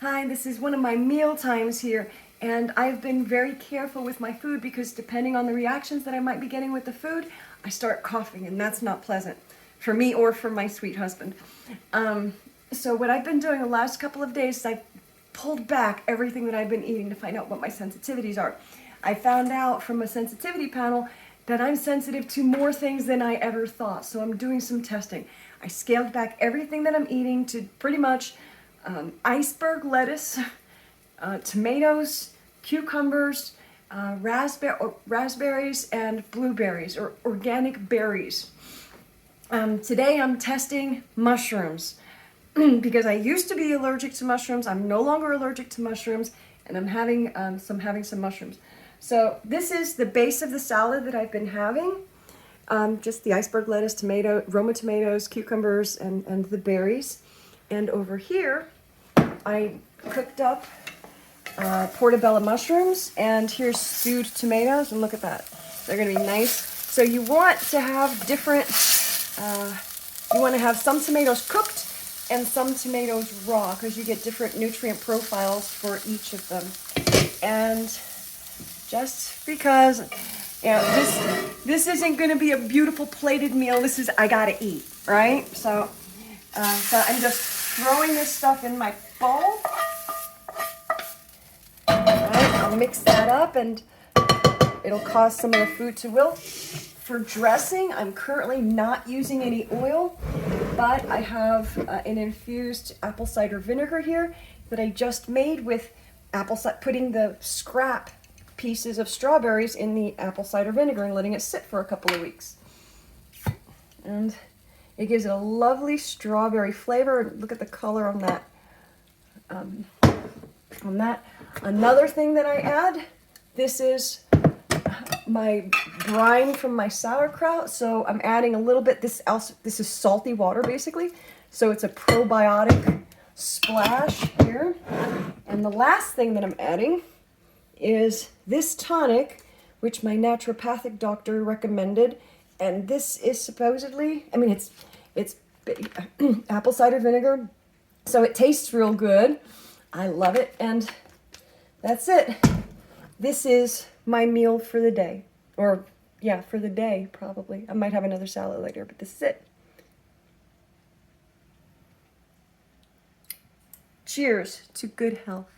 Hi, this is one of my meal times here, and I've been very careful with my food because depending on the reactions that I might be getting with the food, I start coughing, and that's not pleasant for me or for my sweet husband. So what I've been doing the last couple of days is I pulled back everything that I've been eating to find out what my sensitivities are. I found out from a sensitivity panel that I'm sensitive to more things than I ever thought, so I'm doing some testing. I scaled back everything that I'm eating to pretty much iceberg lettuce, tomatoes, cucumbers, raspberries, and blueberries, or organic berries. Today I'm testing mushrooms because I used to be allergic to mushrooms. I'm no longer allergic to mushrooms, and I'm having some mushrooms. So this is the base of the salad that I've been having. Just the iceberg lettuce, Roma tomatoes, cucumbers, and the berries. And over here, I cooked up portobello mushrooms, and here's stewed tomatoes, and look at that. They're gonna be nice. So you want to have different, you want to have some tomatoes cooked and some tomatoes raw, because you get different nutrient profiles for each of them. And just because, you know, this isn't gonna be a beautiful plated meal, this is, I gotta eat, right? So I'm just throwing this stuff in my bowl. Right, I'll mix that up and it'll cause some of the food to wilt. For dressing, I'm currently not using any oil, but I have an infused apple cider vinegar here that I just made with putting the scrap pieces of strawberries in the apple cider vinegar and letting it sit for a couple of weeks. And it gives it a lovely strawberry flavor. Look at the color on that. Another thing that I add, this is my brine from my sauerkraut. So I'm adding a little bit. This is salty water basically. So it's a probiotic splash here. And the last thing that I'm adding is this tonic, which my naturopathic doctor recommended. And this is supposedly, I mean, it's apple cider vinegar, so it tastes real good. I love it, and that's it. This is my meal for the day. Or, yeah, for the day, probably. I might have another salad later, but this is it. Cheers to good health.